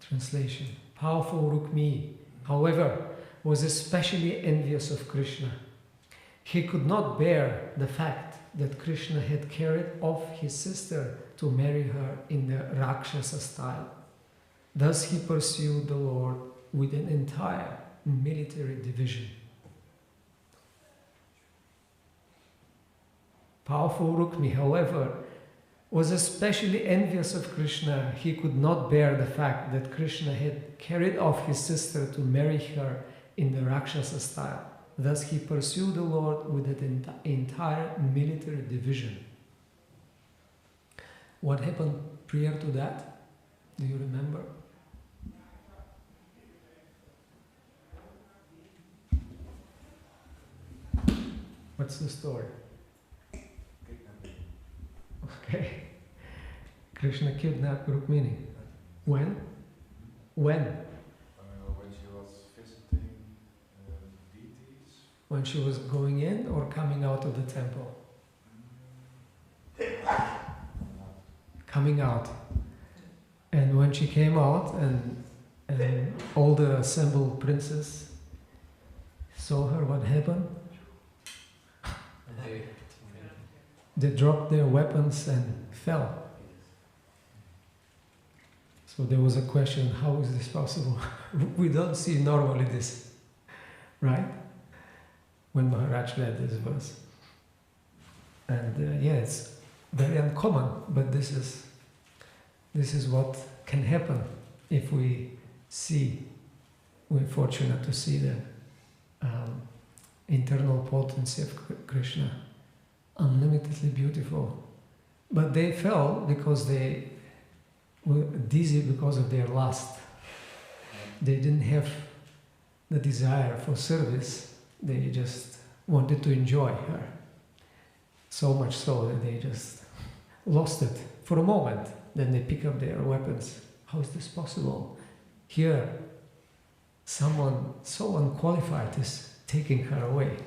Translation. Powerful Rukmini, however, was especially envious of Krishna. He could not bear the fact that Krishna had carried off his sister to marry her in the Rakshasa style. Thus he pursued the Lord with an entire military division. Powerful Rukmini, however, was especially envious of Krishna. He could not bear the fact that Krishna had carried off his sister to marry her in the Rakshasa style. Thus he pursued the Lord with an entire military division. What happened prior to that? Do you remember? What's the story? Okay. Krishna kidnapped Rukmini. When? When? When she was visiting deities. When she was going in or coming out of the temple? Coming out. And when she came out and all the assembled princes saw her, what happened? They dropped their weapons and fell. So there was a question, how is this possible? We don't see normally this, right? When Maharaj read this verse. And yeah, it's very uncommon, but this is what can happen if we're fortunate to see the internal potency of Krishna. Unlimitedly beautiful. But they fell because they were dizzy because of their lust. They didn't have the desire for service. They just wanted to enjoy her. So much so that they just lost it for a moment. Then they pick up their weapons. How is this possible? Here, someone so unqualified is taking her away.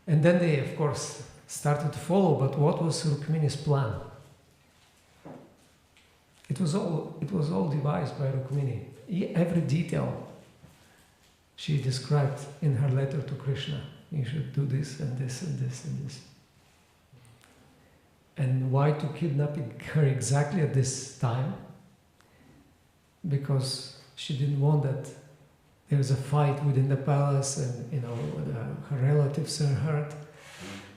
And then they, of course, started to follow, but what was Rukmini's plan? It was all devised by Rukmini. Every detail she described in her letter to Krishna. You should do this and this and this and this. And why to kidnapping her exactly at this time? Because she didn't want that there's a fight within the palace and, her relatives are hurt.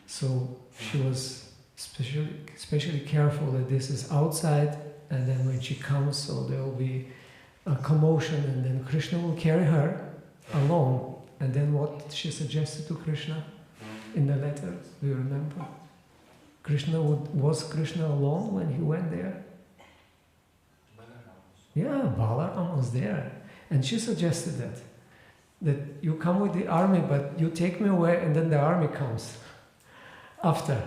So she was especially careful that this is outside, and then when she comes, so there will be a commotion, and then Krishna will carry her alone. And then what she suggested to Krishna in the letter, do you remember? Was Krishna alone when he went there? Yeah, Balaram was there. And she suggested that you come with the army, but you take me away, and then the army comes after.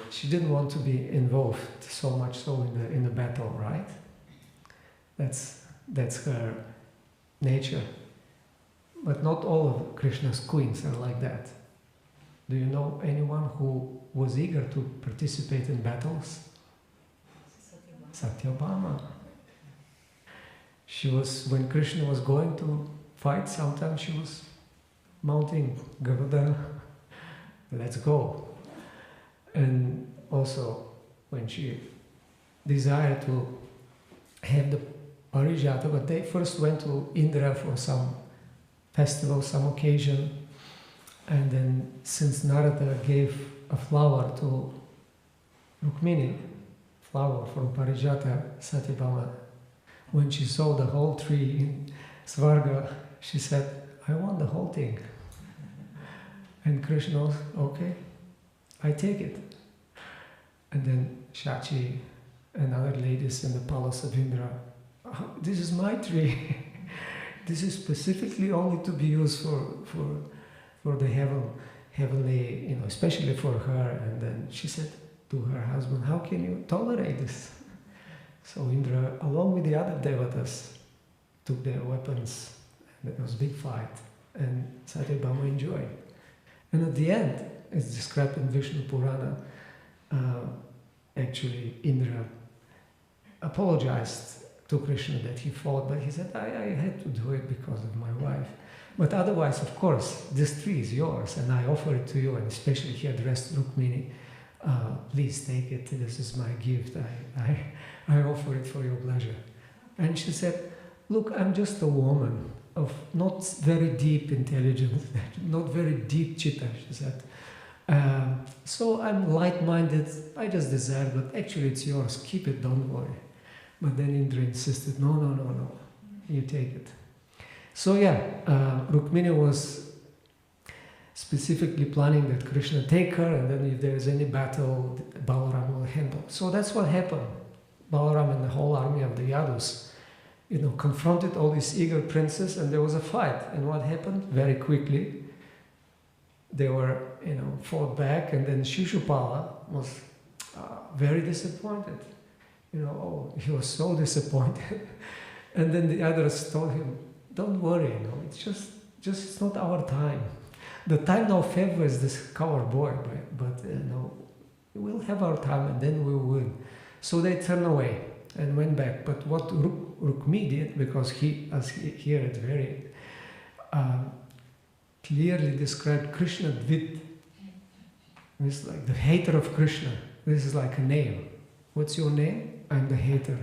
She didn't want to be involved so much so in the battle, right? That's her nature. But not all of Krishna's queens are like that. Do you know anyone who was eager to participate in battles? Satyabhama. She was, when Krishna was going to fight, sometimes she was mounting Garuda, let's go. And also, when she desired to have the Parijata, but they first went to Indra for some festival, some occasion, and then since Narada gave a flower to Rukmini, flower from Parijata, Satyabhama, when she saw the whole tree in Svarga, she said, I want the whole thing. And Krishna was, okay, I take it. And then Shachi and other ladies in the palace of Indra, oh, this is my tree. This is specifically only to be used for the heavenly, especially for her. And then she said to her husband, how can you tolerate this? So Indra, along with the other devatas, took their weapons, and it was a big fight, and Satyabhama enjoyed. And at the end, it's described in Vishnu Purana, actually Indra apologized to Krishna that he fought, but he said, I had to do it because of my wife. But otherwise, of course, this tree is yours, and I offer it to you, and especially he addressed Rukmini, please take it, this is my gift, I offer it for your pleasure. And she said, look, I'm just a woman of not very deep intelligence, not very deep chitta, she said. So I'm light-minded, I just desire, but actually it's yours, keep it, don't worry. But then Indra insisted, no, you take it. So yeah, Rukmini was specifically planning that Krishna take her, and then if there is any battle, Balaram will handle. So that's what happened. Balaram and the whole army of the Yadus, confronted all these eager princes, and there was a fight. And what happened? Very quickly, they were, fought back, and then Shishupala was very disappointed. He was so disappointed. And then the others told him, don't worry, it's just it's not our time. The time now favors this coward boy, but we'll have our time and then we'll win. So they turned away and went back. But what Rukmi did, because here it's very clearly described Krishna Dvit. It's like the hater of Krishna. This is like a name. What's your name? I'm the hater.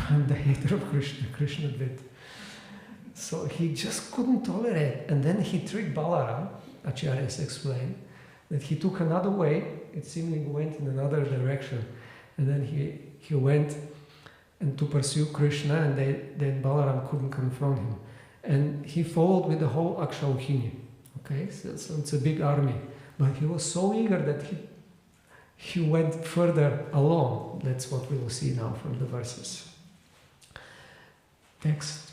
I'm the hater of Krishna, Krishna Dvit. So he just couldn't tolerate. And then he tricked Balaram, Acharyas explained, that he took another way, it seemingly went in another direction. And then he went and to pursue Krishna, and then Balaram couldn't confront him. And he followed with the whole Akshauhini. Okay, so it's a big army. But he was so eager that he went further along. That's what we will see now from the verses. Text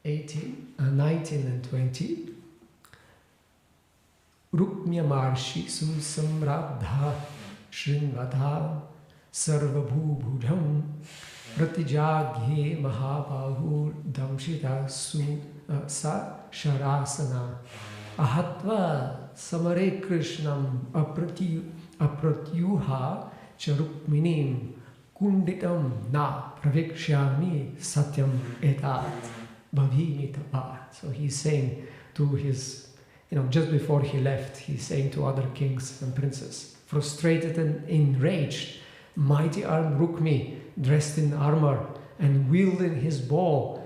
19 and 20. Rukmya Marshi Susamradha Shrinvadha Sarvabhubhudham Pratijaghe Mahabahu Damshita Sa Sharasana Ahatva Samare Krishnam Apratyuha Charukminim Kunditam Na Pravikshami Satyam Etat Bhavimitapa. So he's saying to his, just before he left, he's saying to other kings and princes, frustrated and enraged, mighty armed Rukmi, dressed in armor and wielding his bow,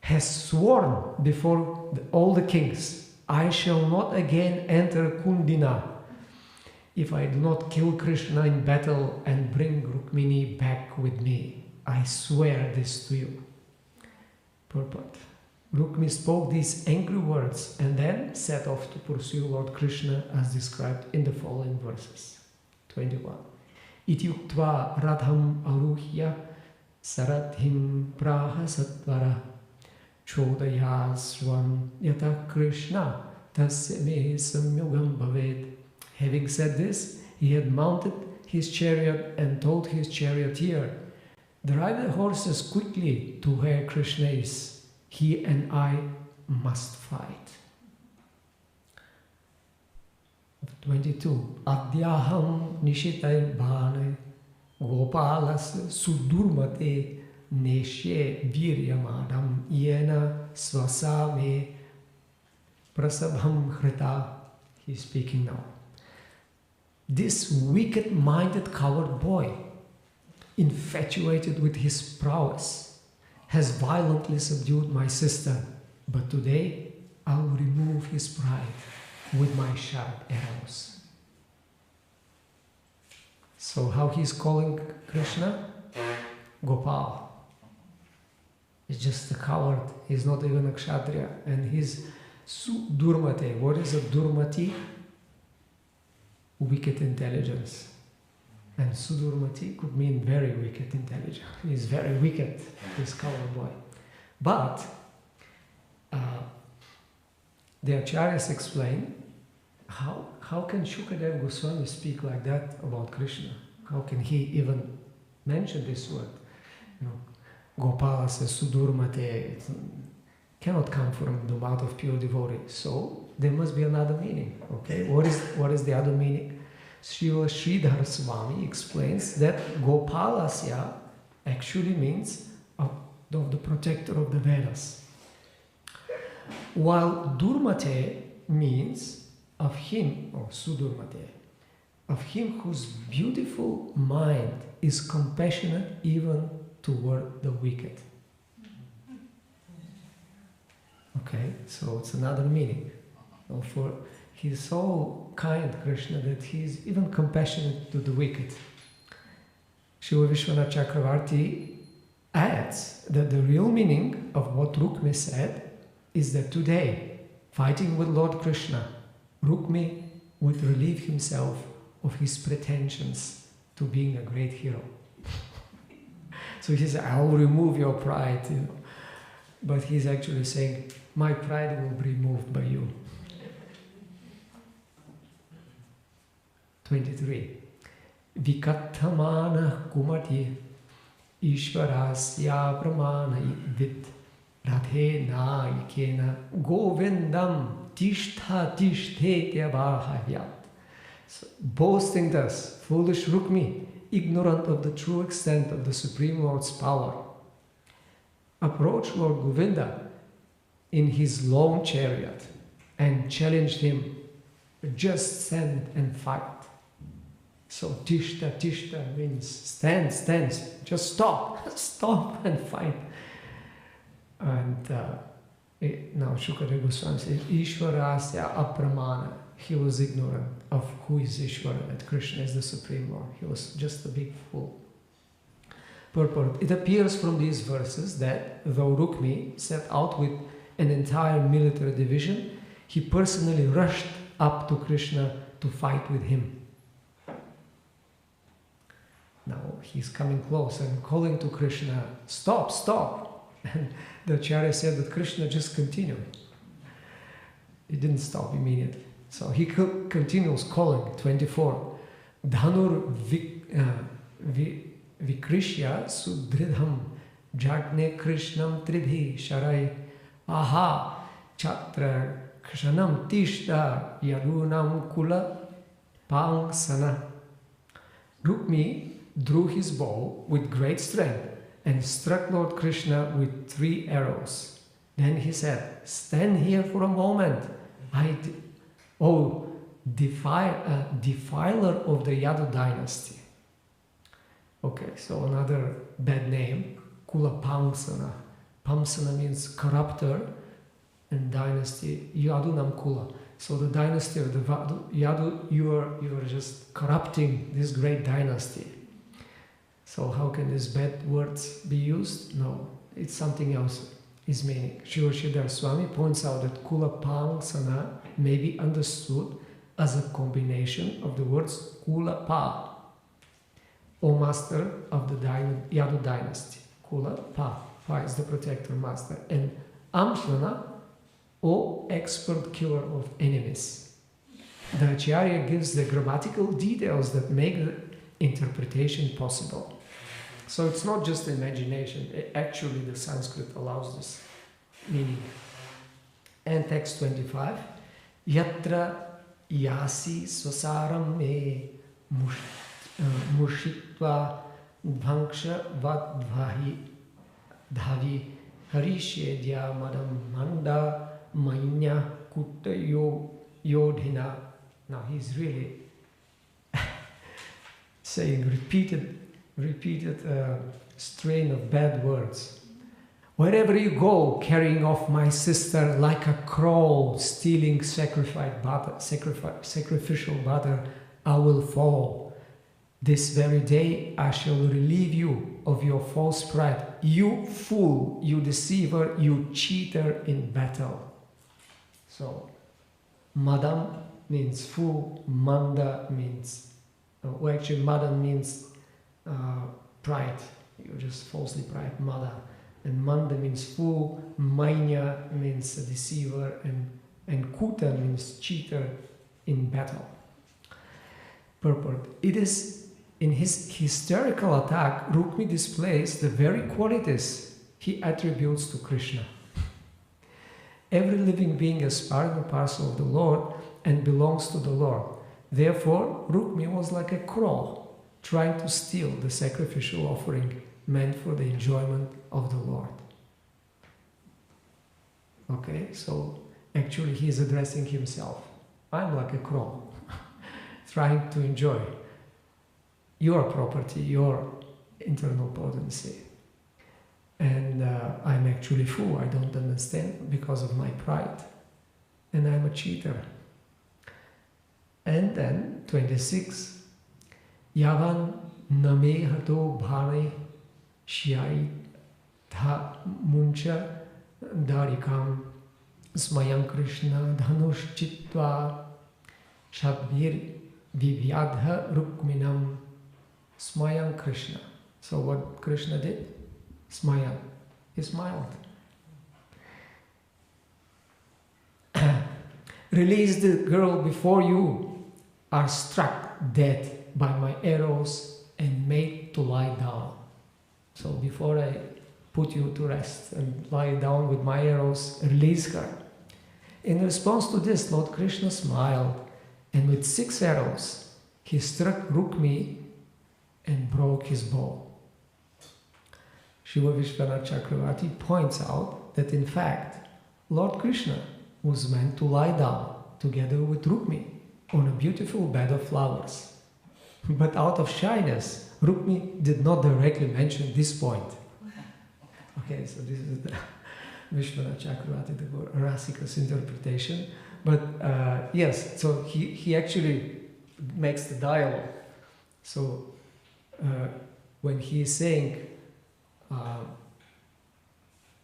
has sworn before all the kings, I shall not again enter Kundina if I do not kill Krishna in battle and bring Rukmini back with me. I swear this to you. Purport. Rukmi spoke these angry words and then set off to pursue Lord Krishna as described in the following verses. 21. Ityuktva radham aruhya saradhim praha satvara chodaya swan yata Krishna tasya me samyogam bhaved. Having said this, he had mounted his chariot and told his charioteer, drive the horses quickly to where Krishna is. He and I must fight. 22. Adyaham nishitai bhane gopalas sudurmate neshe viryamadam yena swasame prasabham hrita. He's speaking now. This wicked-minded coward boy, infatuated with his prowess, has violently subdued my sister, but today I will remove his pride with my sharp arrows. So how he's calling Krishna? Gopal. He's just a coward. He's not even a kshatriya. And he's Durmate. What is a Durmati? Wicked intelligence. And Sudurmati could mean very wicked intelligence. He's very wicked, this coward boy. But the Acharyas explain how can Shukadev Goswami speak like that about Krishna? How can he even mention this word? Gopala says Sudurmate. It cannot come from the mouth of pure devotee. So there must be another meaning. Okay, what is the other meaning? Srila Sridhar Swami explains that Gopalasya actually means of the protector of the Vedas. While Durmate means of him, or Sudurmate, of him whose beautiful mind is compassionate even toward the wicked. Okay, so it's another meaning. For he's so kind, Krishna, that he's even compassionate to the wicked. Shiva Vishwanath Chakravarti adds that the real meaning of what Rukmi said is that today, fighting with Lord Krishna, Rukmi would relieve himself of his pretensions to being a great hero. So he said, I'll remove your pride, But he's actually saying, my pride will be removed by you. 23. Vikattamana kumati Ishvarasya pramana vid radhe naikena govindam tishtha tishthetya vahavyat. So, boasting thus, foolish Rukmi, ignorant of the true extent of the Supreme Lord's power, approached Lord Govinda in his long chariot and challenged him, just stand and fight. So tishta, tishta means stand, stand, just stop, stop and fight. And now Shukadeva Goswami says, Ishvarasya apramana. He was ignorant of who is Ishvara, that Krishna is the Supreme Lord. He was just a big fool. Purport. It appears from these verses that though Rukmi set out with an entire military division, he personally rushed up to Krishna to fight with him. Now he's coming close and calling to Krishna, stop, stop. And the Acharya said that Krishna just continued. He didn't stop immediately. So he continues calling, 24. Dhanur Vikrishya Sudridham Jagne Krishnam Tridhi Sharai Aha Chatra Krishnam Tishta Yadunam Kula Pangsana. Rukmi drew his bow with great strength and struck Lord Krishna with 3 arrows. Then he said, stand here for a moment. Defiler of the Yadu dynasty. Okay, so another bad name, Kula Pamsana. Pamsana means corrupter, and dynasty, Yadunam Kula. So the dynasty of the Yadu, you are just corrupting this great dynasty. So how can these bad words be used? No, it's something else. His meaning. Srila Sridhar Swami points out that Kula Pangsana may be understood as a combination of the words Kula Pa, O master of the Yadu dynasty. Kula Pa. Pa is the protector master. And Amshana, O expert killer of enemies. The Acharya gives the grammatical details that make the interpretation possible. So it's not just imagination, actually the Sanskrit allows this meaning. And text 25, Yatra yasi swasaram me mushitva dvanksha vadvahi dhavi harishedya madam manda manya kutta yodhina. Now he's really saying repeated strain of bad words. Wherever you go, carrying off my sister like a crow, stealing sacrificial butter, I will fall. This very day I shall relieve you of your false pride. You fool, you deceiver, you cheater in battle. So, madam means fool, manda means, madam means pride. You're just falsely pride, mada. And manda means fool, manya means a deceiver, and kuta means cheater in battle. Purport. It is in his hysterical attack, Rukmi displays the very qualities he attributes to Krishna. Every living being is part and parcel of the Lord and belongs to the Lord. Therefore, Rukmi was like a crow trying to steal the sacrificial offering meant for the enjoyment of the Lord. Okay, so actually he is addressing himself. I'm like a crow, trying to enjoy your property, your internal potency. And I'm actually fool, I don't understand because of my pride. And I'm a cheater. And then 26, Yavan name hato bhane shyai tha muncha darikam smayam Krishna dhanush chitva shabir vivyadha rukminam smayam Krishna. So what Krishna did? Smile. He smiled. Release the girl before you are struck dead by my arrows and made to lie down. So before I put you to rest and lie down with my arrows, release her. In response to this, Lord Krishna smiled, and with 6 arrows he struck Rukmi and broke his bow. Shiva Vishwanath Chakravarti points out that in fact Lord Krishna was meant to lie down together with Rukmi on a beautiful bed of flowers. But out of shyness, Rukmi did not directly mention this point. Okay, so this is the Vishwanath Chakravarti, the Rasika's interpretation. But yes, so he actually makes the dialogue. So when he is saying,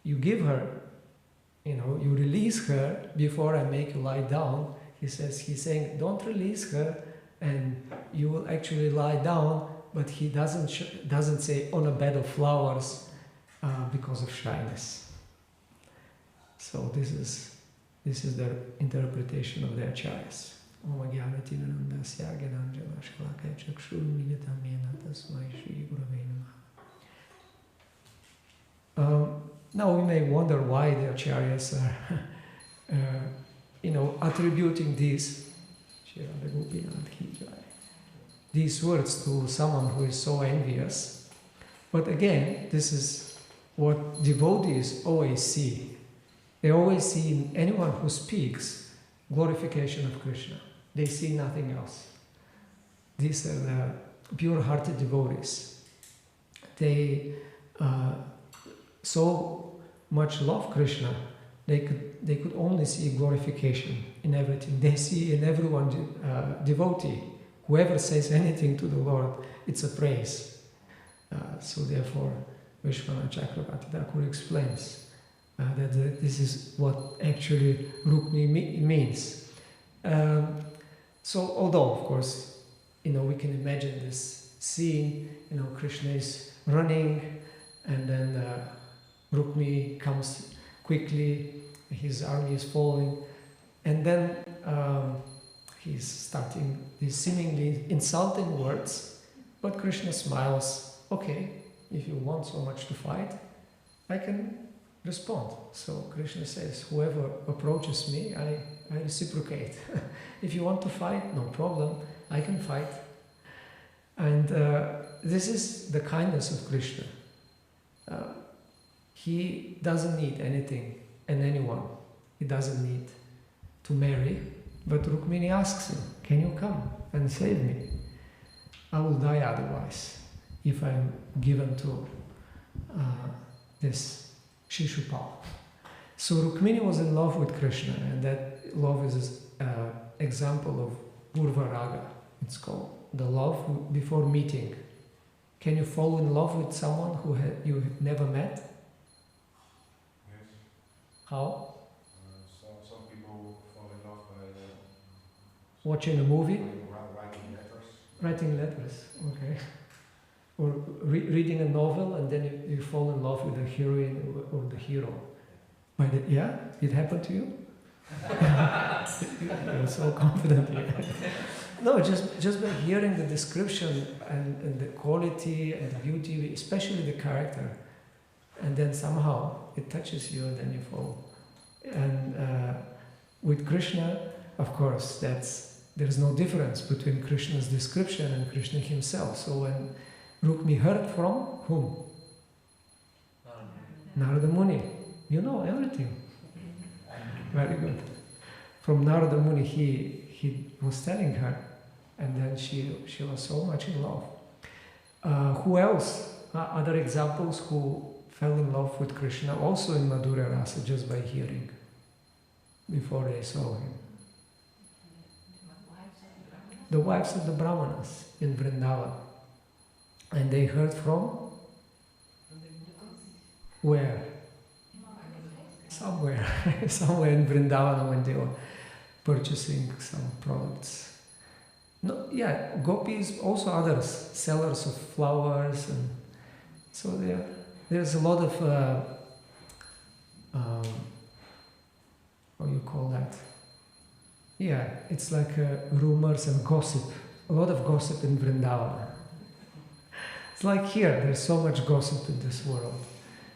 you give her, you release her before I make you lie down. He's saying, don't release her and you will actually lie down, but he doesn't say on a bed of flowers because of shyness. So this is the interpretation of the acharyas. Om Jnanatinanandasya Gyananjana Shalakaya Chakshurmilitam Yena Tasmai Shri Gurave Namaha. Now we may wonder why the acharyas are, attributing these words to someone who is so envious. But again, this is what devotees always see. They always see in anyone who speaks glorification of Krishna. They see nothing else. These are the pure-hearted devotees. They so much love Krishna, they could only see glorification in everything. They see in everyone devotee. Whoever says anything to the Lord, it's a praise. So therefore, Vishwanath Chakravarti Thakur explains that this is what actually Rukmi means. So although, of course, we can imagine this scene, Krishna is running and then Rukmi comes quickly, his army is following, and then he's starting these seemingly insulting words, but Krishna smiles. Okay, if you want so much to fight, I can respond. So Krishna says, whoever approaches me, I reciprocate. If you want to fight, no problem, I can fight. And this is the kindness of Krishna. He doesn't need anything and anyone. He doesn't need to marry. But Rukmini asks him, can you come and save me? I will die otherwise if I'm given to this Shishupal. So Rukmini was in love with Krishna, and that love is an example of Purva Raga, it's called. The love before meeting. Can you fall in love with someone who you have never met? Yes. How? Some people fall in love by Watching a movie? writing letters. Writing letters, okay. Or reading a novel and then you fall in love with the heroine or the hero. Yeah? It happened to you? You're so confident here. No, just by hearing the description and the quality and the beauty, especially the character, and then somehow it touches you and then you fall. And with Krishna, of course, there's no difference between Krishna's description and Krishna himself. So when Rukmi heard from whom? Narada Muni, you know everything. Very good. From Narada Muni, he was telling her, and then she was so much in love. Who else? Other examples who fell in love with Krishna also in Madhurya Rasa just by hearing, before they saw him. The wives of the Brahmanas in Vrindavan. And they heard from where? Somewhere. Somewhere in Vrindavan when they were purchasing some products. No, yeah, gopis, also others, sellers of flowers, and so there's a lot of how you call that? Yeah, it's like rumors and gossip. A lot of gossip in Vrindavan. It's like here. There's so much gossip in this world.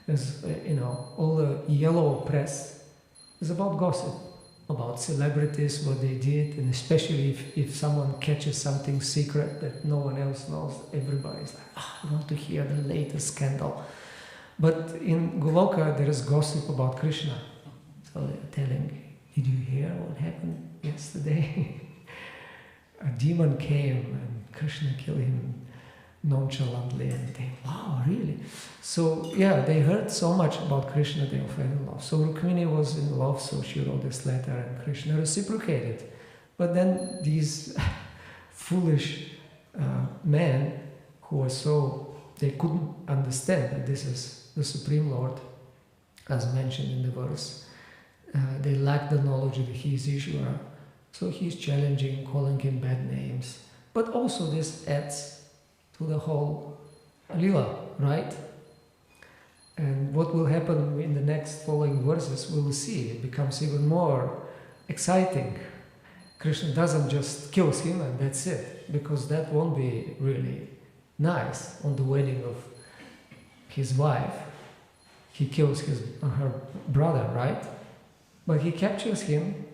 There's all the yellow press is about gossip, about celebrities, what they did, and especially if someone catches something secret that no one else knows, everybody's like, I want to hear the latest scandal. But in Goloka, there is gossip about Krishna. So they're telling, did you hear what happened yesterday? A demon came and Krishna killed him nonchalantly, and they, wow, really? So yeah, they heard so much about Krishna, they fell in love. So Rukmini was in love, so she wrote this letter, and Krishna reciprocated. But then these foolish men who were so, they couldn't understand that this is the Supreme Lord, as mentioned in the verse. They lacked the knowledge that he is Ishvara. So he's challenging, calling him bad names. But also this adds to the whole Lila, right? And what will happen in the next following verses, we will see. It becomes even more exciting. Krishna doesn't just kill him and that's it, because that won't be really nice on the wedding of his wife. He kills her brother, right? But he captures him.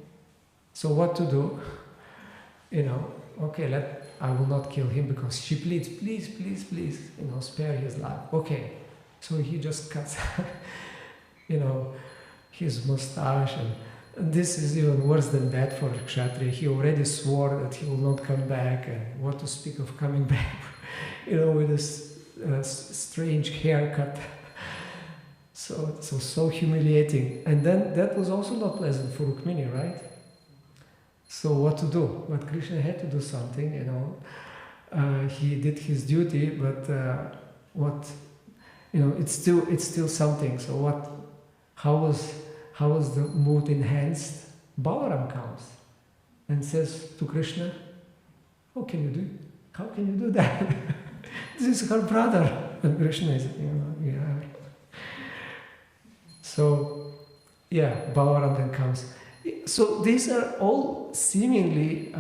So what to do? Okay, I will not kill him, because she pleads, please, please, please, spare his life. Okay, so he just cuts, his mustache, and this is even worse than that for Kshatriya. He already swore that he will not come back, and what to speak of coming back, with this strange haircut. So humiliating. And then that was also not pleasant for Rukmini, right? So what to do? But Krishna had to do something, he did his duty, but it's still something. So how was the mood enhanced? Balaram comes and says to Krishna, how can you do that? This is her brother. And Krishna is, yeah. So, yeah, Balaram then comes. So these are all seemingly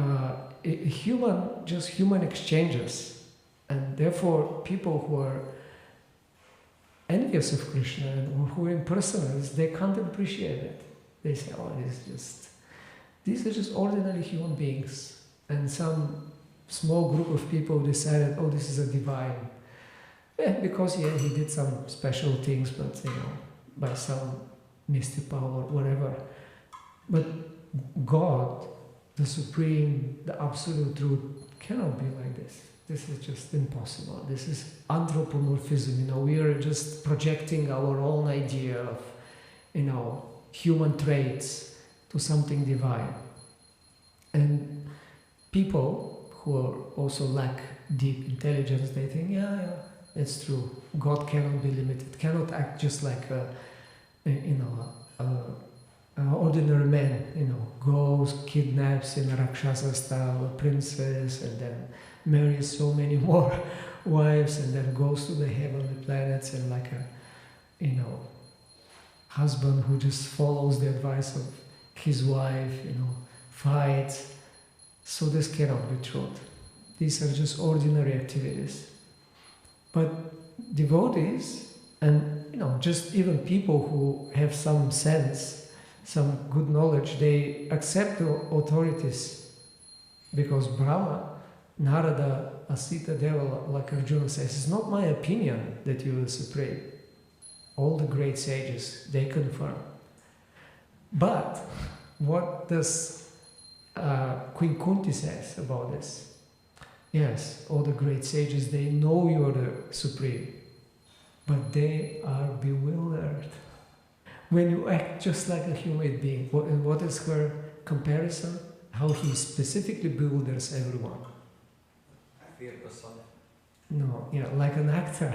human exchanges, and therefore people who are envious of Krishna and who are impersonalists, they can't appreciate it. They say, these are just ordinary human beings, and some small group of people decided, this is a divine. Yeah, because he did some special things, but by some mystic power, whatever. But God, the Supreme, the Absolute Truth, cannot be like this. This is just impossible. This is anthropomorphism. We are just projecting our own idea of, human traits to something divine. And people who are also lack deep intelligence, they think, yeah, it's true. God cannot be limited. Cannot act just like ordinary man, goes, kidnaps in a Rakshasa style a princess, and then marries so many more wives, and then goes to the heavenly planets, and like a, husband who just follows the advice of his wife, fights. So this cannot be truth. These are just ordinary activities. But devotees, and just even people who have some sense, some good knowledge, they accept the authorities, because Brahma, Narada, Asita Deva, like Arjuna says, it's not my opinion that you are supreme. All the great sages, they confirm. But what does Queen Kunti says about this? Yes, all the great sages, they know you're the Supreme, but they are bewildered when you act just like a human being. And what is her comparison? How he specifically bewilders everyone. No, yeah, like an actor,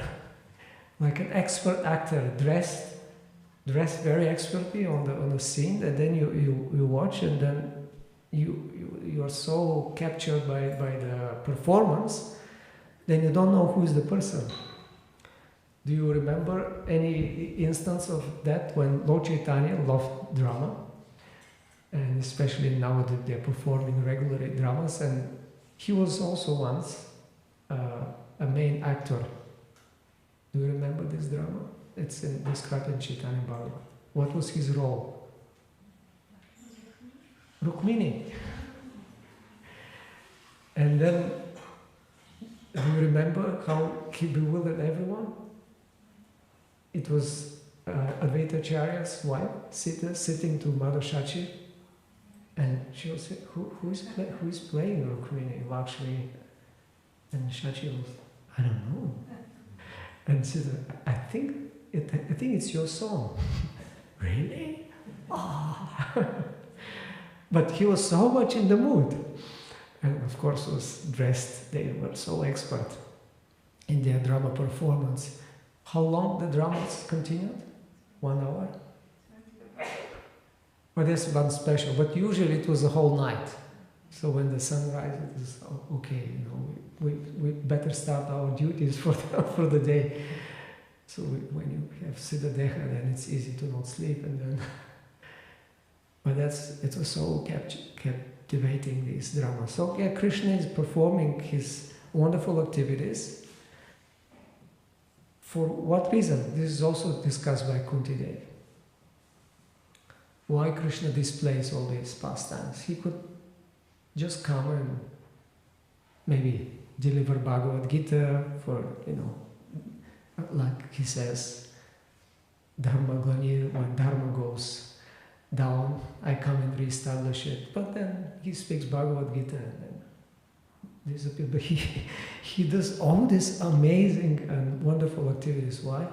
like an expert actor, dressed very expertly on the scene, and then you watch, and then you are so captured by the performance, then you don't know who is the person. Do you remember any instance of that when Lord Chaitanya loved drama? And especially now that they're performing regularly dramas, and he was also once a main actor. Do you remember this drama? It's described in Chaitanya Bhagavat. What was his role? Rukmini. And then, do you remember how he bewildered everyone? It was Advaita Acharya's wife sitting to Mother Shachi, and she was saying, who is playing Rukmini, Lakshmi? And Shachi was, I don't know. And she said, I think it's your song. Really? Oh. But he was so much in the mood. And of course was dressed, they were so expert in their drama performance. How long the dramas continued? 1 hour? But this one special, but usually it was a whole night. So when the sun rises, it's okay, we better start our duties for the day. So when you have Siddha Deha, then it's easy to not sleep, and then. But it was so captivating, these dramas. So yeah, Krishna is performing his wonderful activities. For what reason? This is also discussed by Kunti Devi. Why Krishna displays all these pastimes? He could just come and maybe deliver Bhagavad Gita for, like he says, Dharma Glanir, when Dharma goes down, I come and reestablish it. But then he speaks Bhagavad Gita and then disappears. But he does all these amazing and wonderful activities. Why?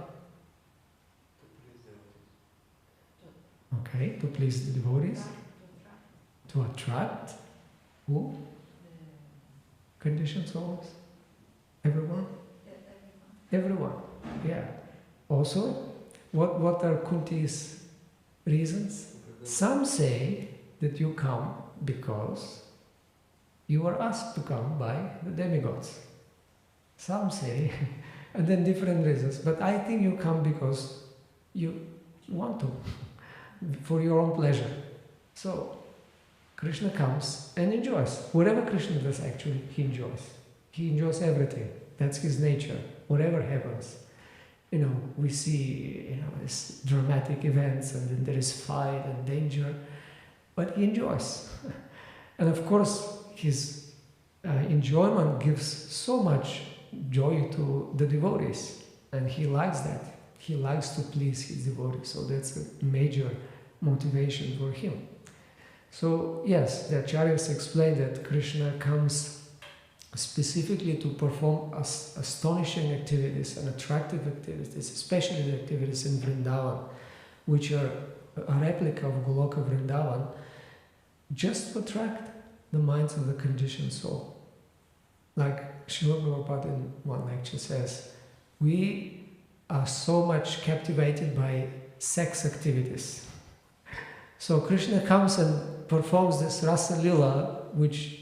Okay, to please the devotees. To attract who? Conditioned souls? Everyone? Everyone, yeah. Also, what are Kunti's reasons? Some say that you come because you were asked to come by the demigods. Some say, and then different reasons, but I think you come because you want to, for your own pleasure. So, Krishna comes and enjoys. Whatever Krishna does, actually, he enjoys. He enjoys everything. That's his nature. Whatever happens. We see, these dramatic events, and then there is fight and danger, but he enjoys. And of course, his enjoyment gives so much joy to the devotees, and he likes that. He likes to please his devotees, so that's a major motivation for him. So yes, the Acharyas explain that Krishna comes specifically to perform astonishing activities and attractive activities, especially the activities in Vrindavan, which are a replica of Goloka Vrindavan, just to attract the minds of the conditioned soul. Like Srila Prabhupada in one lecture says, we are so much captivated by sex activities. So Krishna comes and performs this Rasa Lila, which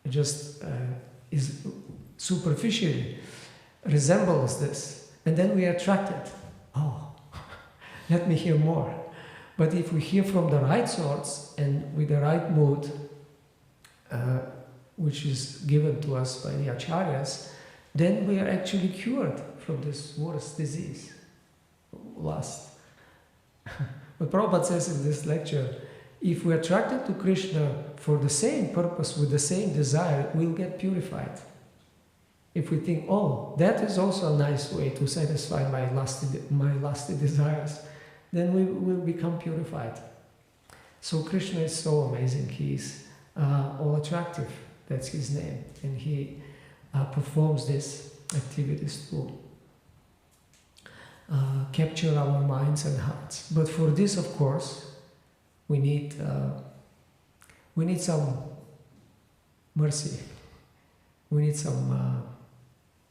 is superficially resembles this, and then we are attracted. Oh, let me hear more. But if we hear from the right source and with the right mood, which is given to us by the Acharyas, then we are actually cured from this worst disease, lust. But Prabhupada says in this lecture, if we are attracted to Krishna for the same purpose, with the same desire, we'll get purified. if we think, oh, that is also a nice way to satisfy my lusty desires, then we will become purified. So Krishna is so amazing. He is all attractive. That's his name, and he performs these activities to capture our minds and hearts. But for this, of course, we need some mercy. We need some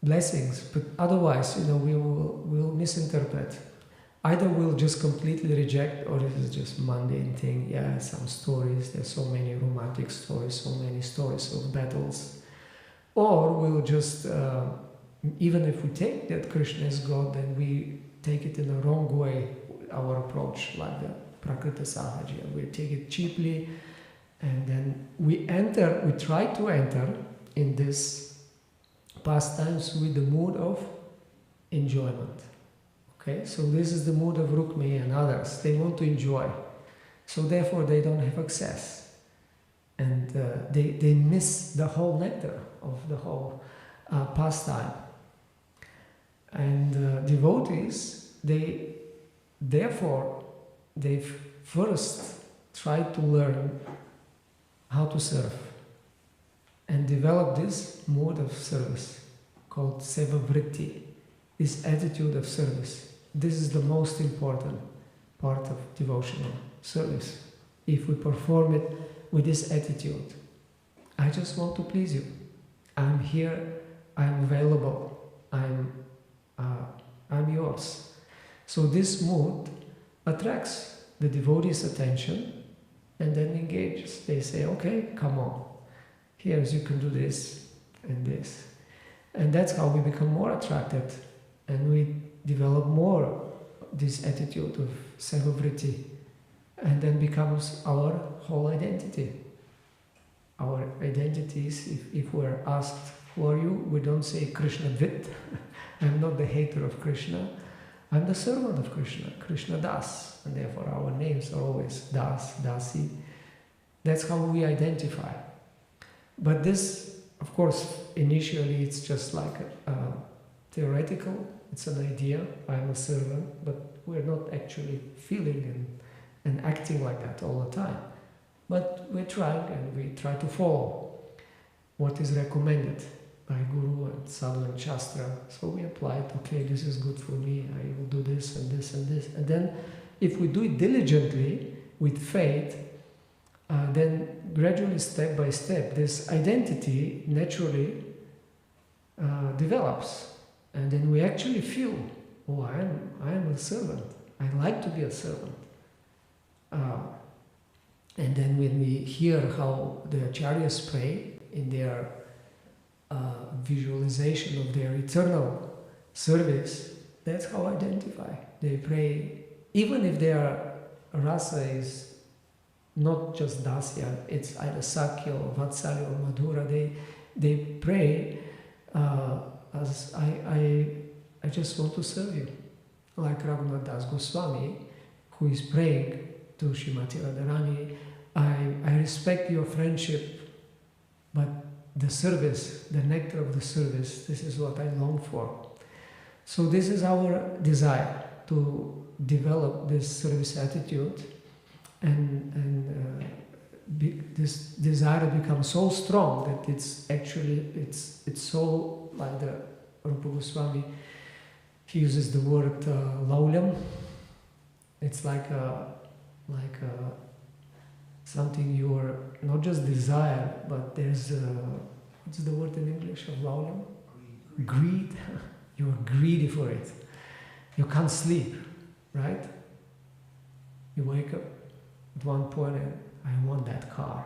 blessings. But otherwise, we will misinterpret. Either we'll just completely reject, or it is just mundane thing. Yeah, some stories. There's so many romantic stories, so many stories of battles. Or we'll just, even if we take that Krishna is God, then we take it in a wrong way, our approach, like the Prakriti Sahaja. We take it cheaply, and then we try to enter in this pastimes with the mood of enjoyment. Okay, so this is the mood of Rukmini and others. They want to enjoy, so therefore they don't have access, and they miss the whole nectar of the whole pastime. And devotees, they first try to learn how to serve and develop this mode of service called seva vritti, this attitude of service. This is the most important part of devotional service. If we perform it with this attitude, I just want to please you. I'm here, I'm available, I'm yours. So this mood attracts the devotee's attention and then engages. They say, okay, come on, here's, you can do this and this. And that's how we become more attracted, and we develop more this attitude of seva vritti, and then becomes our whole identity. Our identities, if we're asked, who are you? We don't say Krishna Vit. I'm not the hater of Krishna. I'm the servant of Krishna, Krishna Das. And therefore our names are always Das, Dasi. That's how we identify. But this, of course, initially it's just like theoretical. It's an idea, I'm a servant, but we're not actually feeling and acting like that all the time. But we're trying, and we try to follow what is recommended by Guru and Sadhu and Shastra. So we apply it, okay, this is good for me, I will do this and this and this. And then if we do it diligently, with faith, then gradually, step by step, this identity naturally develops. And then we actually feel, oh, I'm a servant. I like to be a servant. And then when we hear how the acharyas pray in their visualization of their eternal service, that's how I identify. They pray, even if their rasa is not just dasya, it's either sakya or vatsalya or madhura, they pray as I just want to serve you. Like Raghunath Das Goswami, who is praying to Srimati Radharani, I respect your friendship, but the service, the nectar of the service, this is what I long for. So this is our desire, to develop this service attitude, and this desire becomes so strong that it's actually, it's so, like the Rupa Goswami, he uses the word laulyam. It's like something you are not just desire, but there's what's the word in English of laulyam? Greed. You are greedy for it. You can't sleep, right? You wake up at one point and I want that car,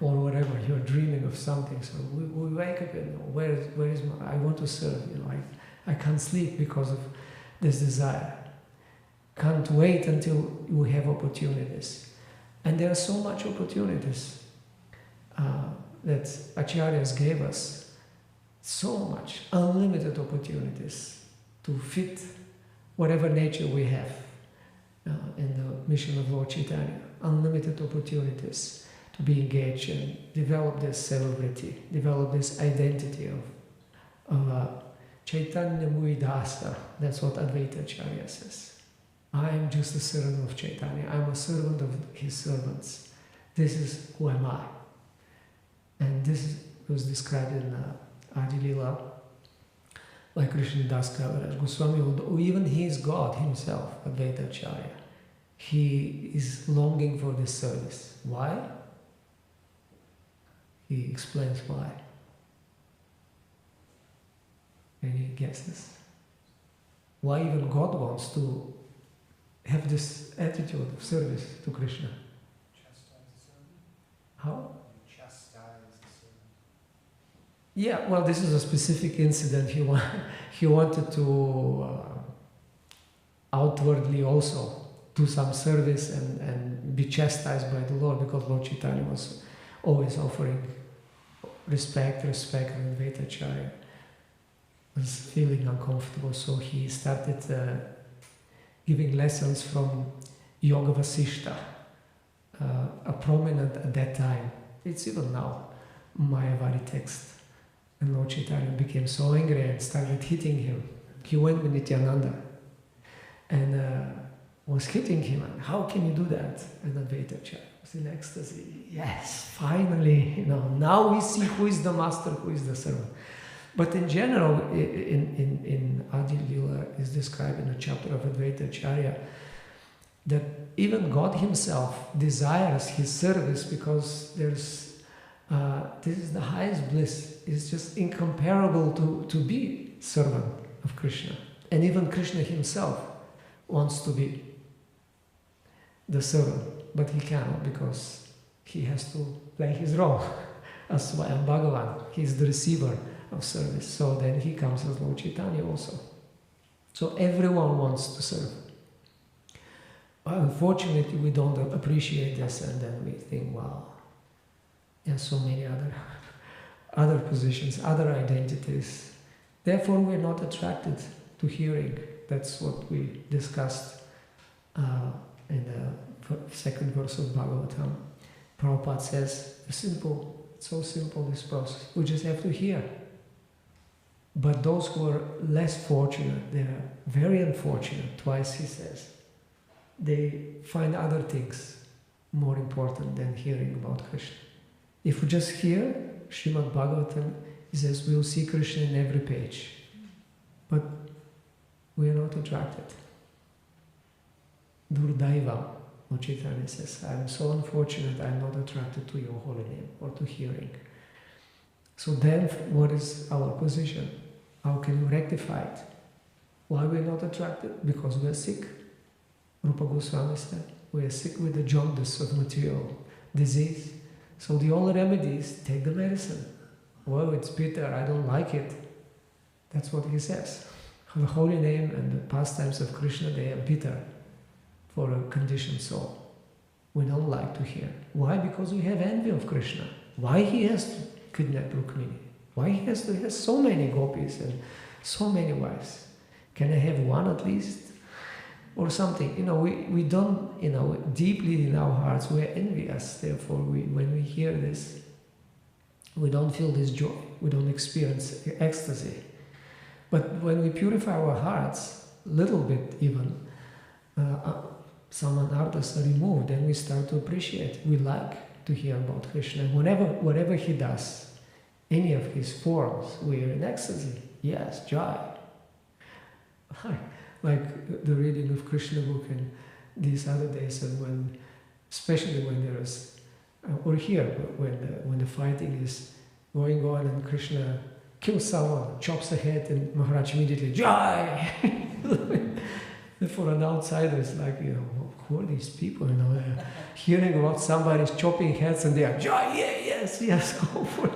or whatever. You're dreaming of something. So we wake up and where is my? I want to serve. I can't sleep because of this desire. Can't wait until we have opportunities. And there are so much opportunities that acharyas gave us, so much, unlimited opportunities to fit whatever nature we have in the mission of Lord Chaitanya. Unlimited opportunities to be engaged and develop this seva vritti, develop this identity Chaitanya Muidasa. That's what Advaita Acharya says. I am just a servant of Chaitanya. I'm a servant of his servants. This is who am I. And this was described in Adi Lila by Krishna Das Kaviraj Goswami, who even he is God himself, Advaita Acharya. He is longing for this service. Why? He explains why. Any guesses? Why even God wants to have this attitude of service to Krishna? Chastise the servant? How? Chastise the servant. Yeah, well, this is a specific incident. He wanted to outwardly also do some service and be chastised by the Lord, because Lord Chaitanya was always offering respect, and Advaita Acharya was feeling uncomfortable, so he started giving lessons from Yoga Vasishta, a prominent at that time, it's even now, Mayavadi text. And Lord Chaitanya became so angry and started hitting him. He went with Nityananda and was hitting him. And how can you do that? And Advaita Acharya was in ecstasy. Yes, finally, now we see who is the master, who is the servant. But in general, in Adi Lila is described in a chapter of Advaita Acharya that even God himself desires his service, because this is the highest bliss. It's just incomparable to be servant of Krishna. And even Krishna himself wants to be the servant, but he cannot, because he has to play his role as Swayam Bhagavan. He is the receiver of service. So then he comes as Lord Chaitanya also. So everyone wants to serve. Unfortunately, we don't appreciate this, and then we think, wow, there are so many other positions, other identities. Therefore, we're not attracted to hearing. That's what we discussed in the second verse of Bhagavatam. Prabhupada says, simple, it's so simple, this process. We just have to hear. But those who are less fortunate, they are very unfortunate, twice he says, they find other things more important than hearing about Krishna. If we just hear Srimad Bhagavatam, he says we'll see Krishna in every page. But we are not attracted. Durdaiva, Lord Chaitanya says, I am so unfortunate, I am not attracted to your holy name or to hearing. So then what is our position? How can we rectify it? Why we are not attracted? Because we are sick. Rupa Goswami said, we are sick with the jaundice of material disease. So the only remedy is take the medicine. Well, it's bitter, I don't like it. That's what he says. The holy name and the pastimes of Krishna, they are bitter for a conditioned soul. We don't like to hear. Why? Because we have envy of Krishna. Why he has to kidnap Rukmini? Why he has to have so many gopis and so many wives? Can I have one at least? Or something, we don't, deeply in our hearts, we are envious. Therefore, when we hear this, we don't feel this joy, we don't experience ecstasy. But when we purify our hearts, little bit even, some anarthas are removed, and we start to appreciate. We like to hear about Krishna. Whatever he does, any of his forms, we are in ecstasy. Yes, joy. Like the reading of Krishna book and these other days, and especially when there is, or here, when the fighting is going on and Krishna kills someone, chops a head, and Maharaj immediately, Jai! For an outsider, it's like, who are these people? They're hearing about somebody's chopping heads and they are, Jai, yes, go for it.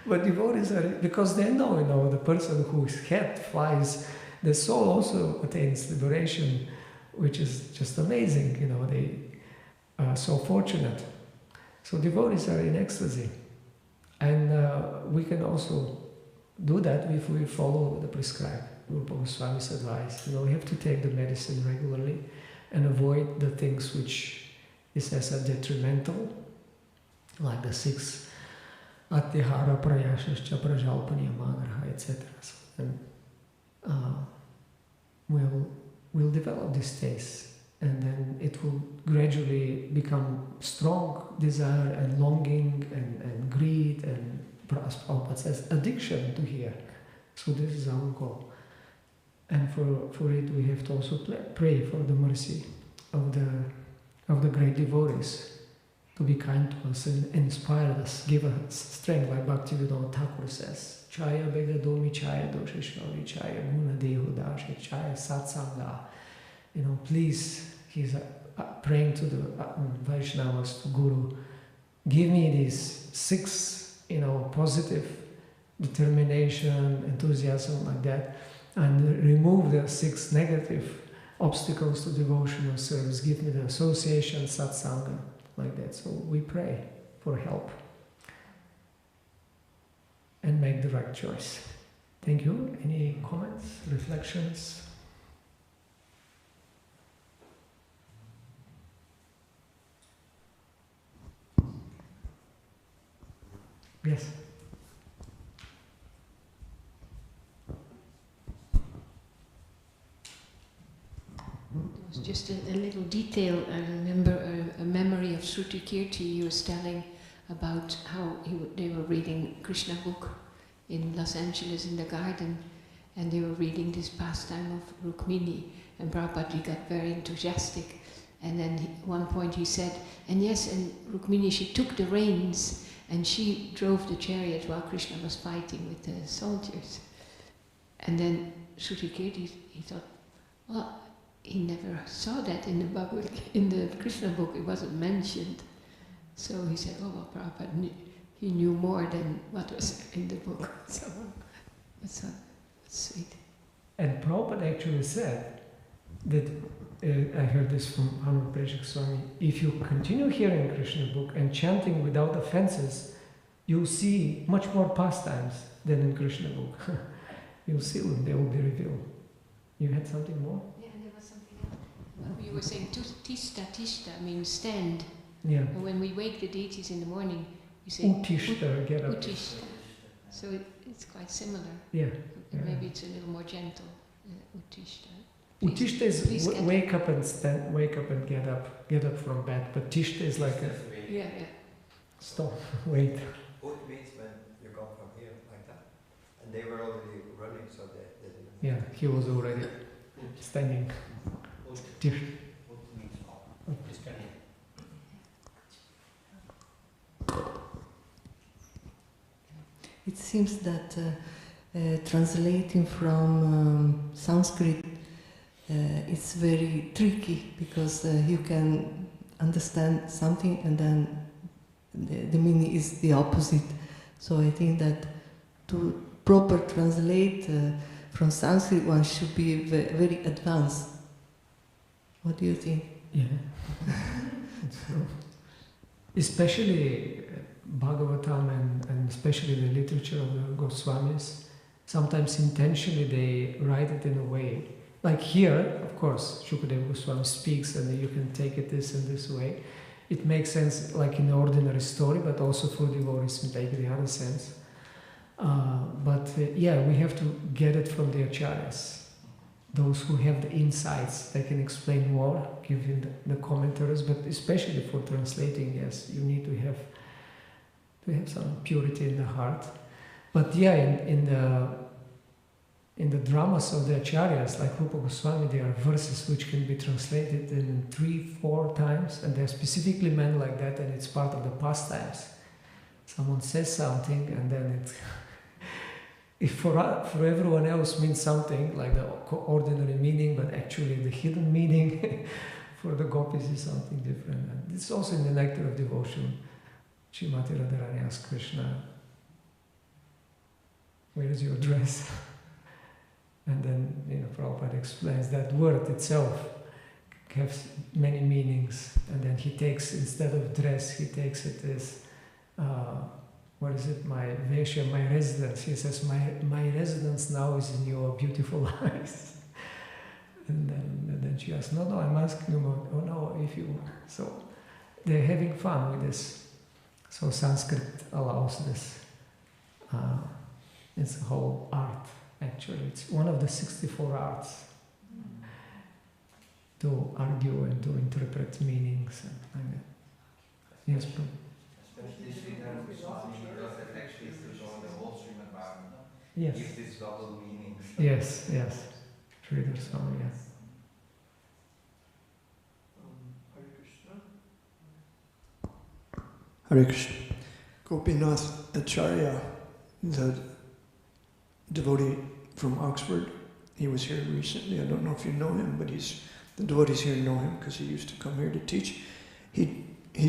But devotees are, because they know, the person whose head flies, the soul also attains liberation, which is just amazing, they are so fortunate. So devotees are in ecstasy. And we can also do that if we follow the prescribed Rupa Goswami's advice. We have to take the medicine regularly and avoid the things which he says are detrimental, like the 6 Atyahara prayashascha prajalpaniya magraha, etc. So then we'll develop this taste, and then it will gradually become strong desire and longing and greed and Prabhupada says addiction to hear. So this is our goal. And for it we have to also pray for the mercy of the great devotees to be kind to us and inspire us, give us strength, like Bhaktivedanta Thakur says, Chaya Begadomi Chaya Dosheshwari Chaya Guna Dehu Dashi Chaya Satsanga. Please, he's praying to the Vaishnavas, to Guru, give me these 6, positive determination, enthusiasm like that, and remove the 6 negative obstacles to devotional service. Give me the association, satsanga, like that. So we pray for help and make the right choice. Thank you. Any comments, reflections? Yes. It was just a little detail. I remember a memory of Shruti Kirti. He was telling about how they were reading Krishna book in Los Angeles in the garden, and they were reading this pastime of Rukmini, and Prabhupada got very enthusiastic. And then one point he said, and Rukmini, she took the reins and she drove the chariot while Krishna was fighting with the soldiers. And then Shruti Kirti, he thought, well, he never saw that in the Krishna book. It wasn't mentioned. So he said, oh, well, Prabhupada he knew more than what was in the book. So that's sweet. And Prabhupada actually said that, I heard this from Hanuman Prashik Swami, if you continue hearing Krishna book and chanting without offenses, you'll see much more pastimes than in Krishna book. You'll see them, they will be revealed. You had something more? Yeah, there was something else. You were saying tishta means stand. Yeah. And when we wake the deities in the morning, we say Uttishta, get up. Uttishta. So it's quite similar. Yeah. Maybe it's a little more gentle. Uttishta. Uttishta is wake up and stand, wake up and get up from bed. But tishta is like a stop, wait. Ut means when you come from here like that, and they were already running, so they didn't. Yeah, he was already standing. Tishta. Ut means up. Standing. It seems that translating from Sanskrit it's very tricky, because you can understand something and then the meaning is the opposite. So I think that to proper translate from Sanskrit, one should be very advanced. What do you think? Yeah, it's true. Especially Bhagavatam and especially the literature of the Goswamis, sometimes intentionally they write it in a way. Like here, of course, Shukadeva Goswami speaks and you can take it this and this way. It makes sense like in the ordinary story, but also for devotees it makes the other sense. We have to get it from the acharyas. Those who have the insights, they can explain more, give you the commentaries, but especially for translating, yes, you need to have some purity in the heart. But yeah, in the dramas of the acharyas, like Rupa Goswami, there are verses which can be translated in 3-4 times, and they're specifically meant like that, and it's part of the pastimes. Someone says something, and then if for everyone else means something, like the ordinary meaning, but actually the hidden meaning for the gopis is something different. And it's also in the Nectar of Devotion. Srimati Radharani asks Krishna, where is your dress? And then, Prabhupada explains that word itself has many meanings. And then he takes, instead of dress, he takes it as, my vesha, my residence. He says, my residence now is in your beautiful eyes. And then she asks, no, I'm asking about, oh no, if you... So they're having fun with this. So Sanskrit allows this. it's a whole art, actually. It's one of the 64 arts to argue and to interpret meanings. And yes, bro. Especially Sridhar Swami, because that actually is to show the whole Srimad Bhagavatam. Yes. Gives this double meaning. Yes, yes. Sridhar Swami, yes. Hare Krishna. Hare Krishna. Gopinath Acharya, the devotee from Oxford, he was here recently. I don't know if you know him, but the devotees here know him because he used to come here to teach. He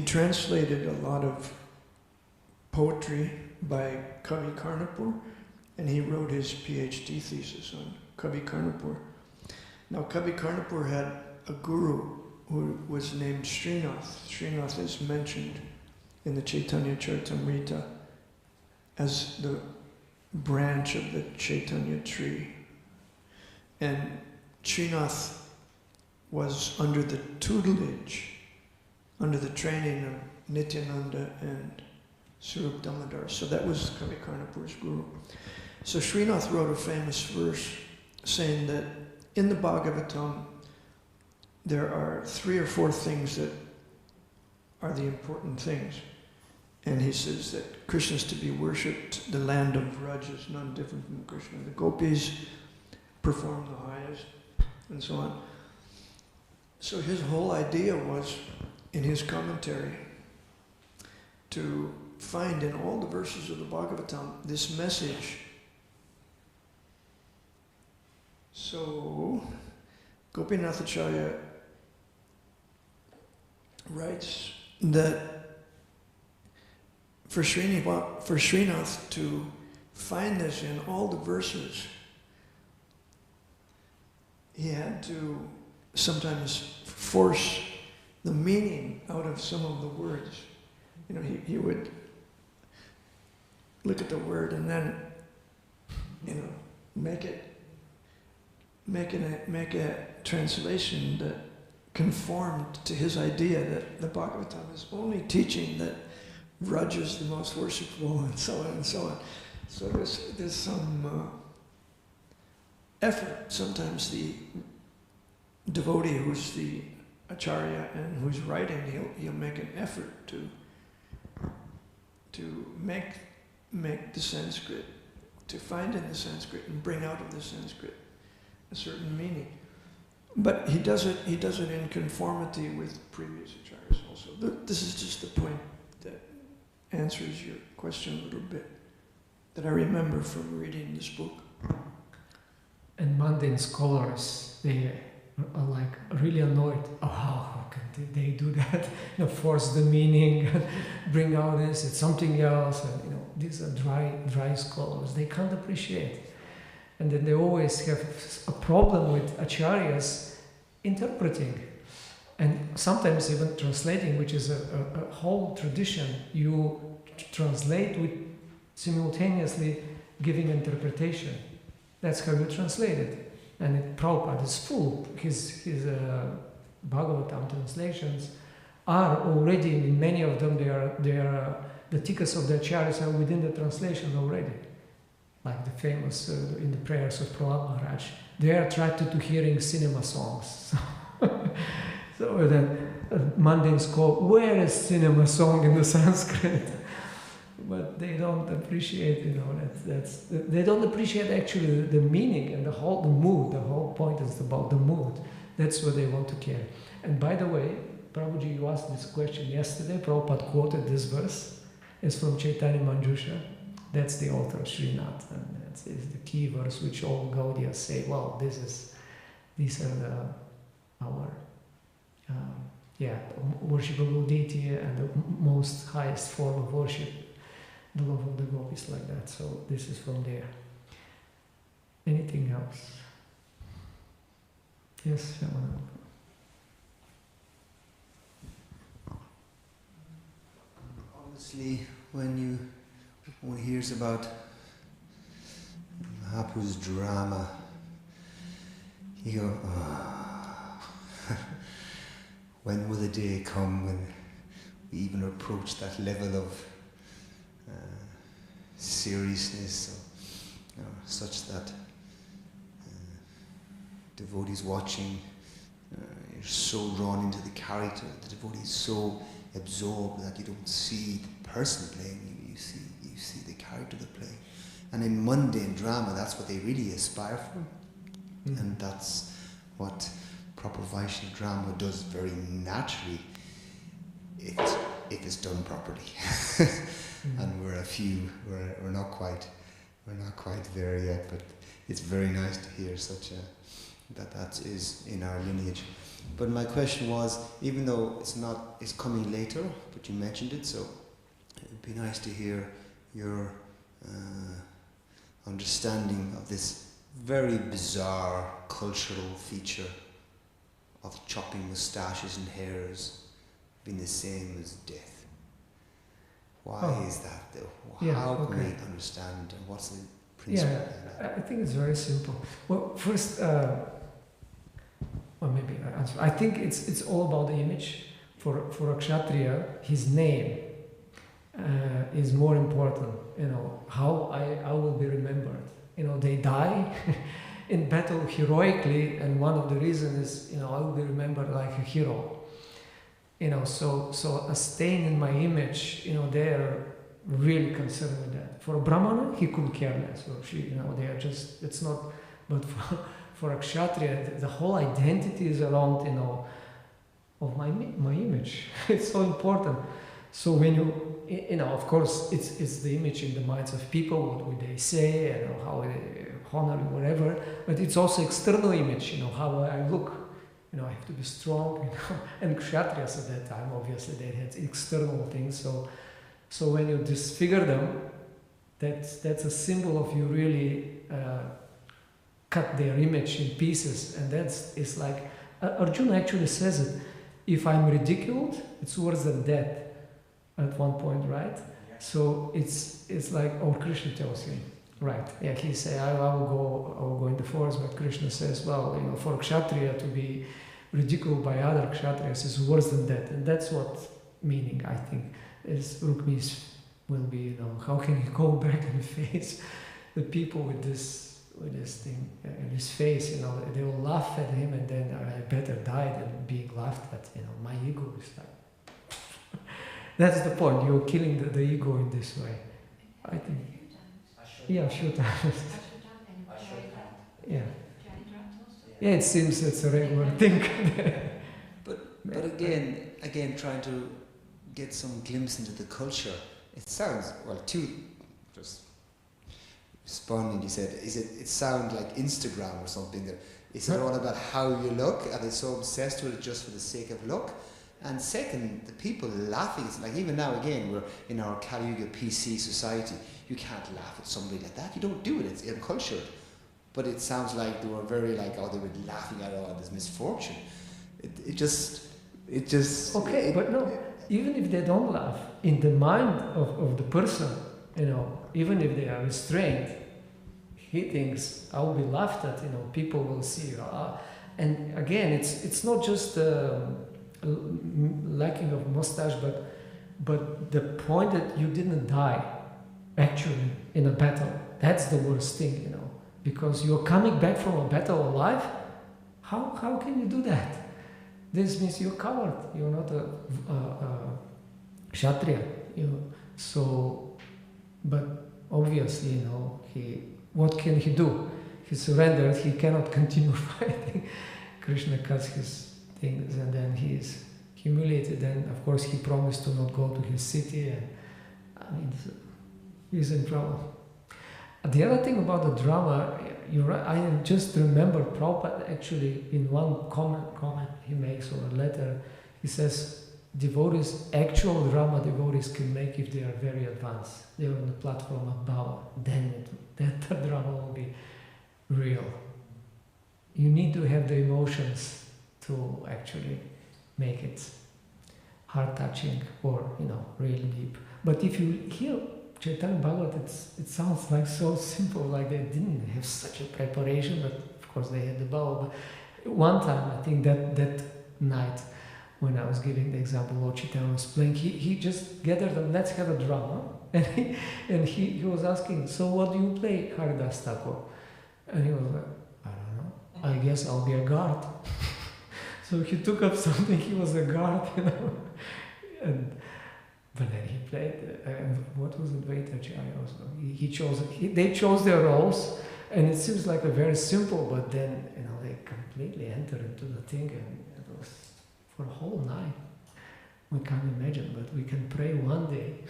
translated a lot of poetry by Kavi Karnapur, and he wrote his PhD thesis on Kavi Karnapur. Now, Kavi Karnapur had a guru who was named Srinath. Srinath is mentioned in the Chaitanya Charitamrita as the branch of the Chaitanya tree. And Srinath was under the tutelage, under the training of Nityananda and Swarup Damodar. So that was Kavi Karnapur's guru. So Srinath wrote a famous verse saying that in the Bhagavatam there are 3 or 4 things that are the important things. And he says that Krishna is to be worshipped, the land of Vraj is none different from Krishna. The gopis perform the highest, and so on. So his whole idea was, in his commentary, to find in all the verses of the Bhagavatam this message. So Gopinath Acharya writes that for Srinath to find this in all the verses, he had to sometimes force the meaning out of some of the words. You know, he would look at the word and then, you know, make a translation that conformed to his idea that the Bhagavatam is only teaching that Vraj is the most worshipful, and so on and so on. So there's some effort. Sometimes the devotee who's the acharya and who's writing, he'll make an effort to make the Sanskrit, to find in the Sanskrit and bring out of the Sanskrit a certain meaning. But he does it in conformity with previous acharyas also. This is just the point that answers your question a little bit, that I remember from reading this book. And mundane scholars, they are like really annoyed. Oh, how can they do that? You know, force the meaning, bring out this, it's something else. And, you know, these are dry scholars. They can't appreciate. And then they always have a problem with acharyas interpreting. And sometimes even translating, which is a whole tradition. You translate with simultaneously giving interpretation. That's how you translate it. And Prabhupada is full. His Bhagavatam translations are already, in many of them, they are the tikas of the acharyas are within the translation already. Like the famous, in the prayers of Prahlad Maharaj. They are attracted to hearing cinema songs. So then mundane scholar, where is cinema song in the Sanskrit? But they don't appreciate, you know, they don't appreciate actually the meaning and the mood. The whole point is about the mood. That's what they want to care. And by the way, Prabhuji, you asked this question yesterday. Prabhupada quoted this verse. It's from Chaitanya Manjusha. That's the author, Srinath, and that's the key verse which all Gaudiyas say. Well, these are our worshipable deity and the most highest form of worship, the love of the gopis, like that. So this is from there. Anything else? Yes, Shamana. Honestly, when one hears about Mahaprabhu's drama, you go, when will the day come when we even approach that level of seriousness, such that devotees watching, you're so drawn into the character, the devotee is so absorbed that you don't see the person playing, you see the character they're playing. And in mundane drama, that's what they really aspire for. Mm. And that's what proper Vaishnava drama does very naturally, if it's done properly. And we're not quite there yet, but it's very nice to hear such that is in our lineage. But my question was, even though it's coming later, but you mentioned it, so it would be nice to hear your understanding of this very bizarre cultural feature of chopping moustaches and hairs being the same as death. Why is that though? How can we understand, and what's the principle? Yeah, I think it's very simple. Well, first, or maybe I answer. I think it's all about the image. For a kshatriya, his name is more important. You know, how I will be remembered. You know, they die in battle heroically, and one of the reasons is, you know, I will be remembered like a hero. You know, so a stain in my image, you know, they are really concerned with that. For a brahmana, he couldn't care less, or she, you know, they are just, it's not, but for a kshatriya, the whole identity is around, you know, of my image. It's so important. So when you know, of course, it's the image in the minds of people, what would they say, and how they honor, whatever, but it's also external image, you know, how I look. You know, I have to be strong, you know, and kshatriyas at that time, obviously, they had external things, so when you disfigure them, that's a symbol of you really cut their image in pieces, and it's like, Arjuna actually says it, if I'm ridiculed, it's worse than death, at one point, right? Yeah. So it's like, Krishna tells him, right, yeah, he say, I will go in the forest, but Krishna says, well, you know, for a kshatriya to be ridiculed by other kshatriyas is worse than that, and that's what meaning, I think, is Rukmi's will be, you know, how can he go back and face the people with this thing in his face, you know, they will laugh at him, and then I better die than being laughed at, you know, my ego is like, that's the point, you're killing the ego in this way, I think. Yeah, a few times. Yeah. Yeah, it seems it's a regular thing. but again, trying to get some glimpse into the culture. It sounds, well, just responding, you said, it sounds like Instagram or something. Is it all about how you look? Are they so obsessed with it just for the sake of look? And second, the people laughing, it's like even now again, we're in our Kali Yuga PC society, you can't laugh at somebody like that. You don't do it, it's uncultured. But it sounds like they were very like, they were laughing at all this misfortune. It just... Okay, but no, even if they don't laugh, in the mind of the person, you know, even if they are restrained, he thinks, I will be laughed at, you know, people will see. And again, it's not just lacking of mustache, but the point that you didn't die, actually, in a battle, that's the worst thing, you know. Because you're coming back from a battle alive, how can you do that? This means you're coward. You're not a kshatriya. You know. So, but obviously, you know, what can he do? He surrendered. He cannot continue fighting. Krishna cuts his things, and then he is humiliated. And of course, he promised to not go to his city, and I mean, he's in trouble. The other thing about the drama, you're right, I just remember Prabhupada actually in one comment he makes, or a letter, he says devotees, actual drama devotees can make if they are very advanced. They are on the platform of Bhava, then that drama will be real. You need to have the emotions to actually make it heart-touching or, you know, really deep. But if you hear Chaitanya Bhagavat, it sounds like so simple, like they didn't have such a preparation, but of course they had the Bhava. But one time, I think that night when I was giving the example, Lord Chaitanya was playing, he just gathered them, let's have a drama. And he was asking, so what do you play, Haridas Thakur? And he was like, I don't know, I guess I'll be a guard. So he took up something, he was a guard, you know. But then he played, what was it, Vaitacharya also? They chose their roles, and it seems like a very simple, but then, you know, they completely enter into the thing, and it was for a whole night. We can't imagine, but we can pray one day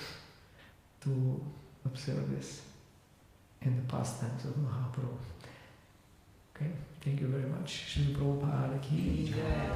to observe this in the pastimes of Mahaprabhu. Okay, thank you very much. Shri Prabhupada ki jai.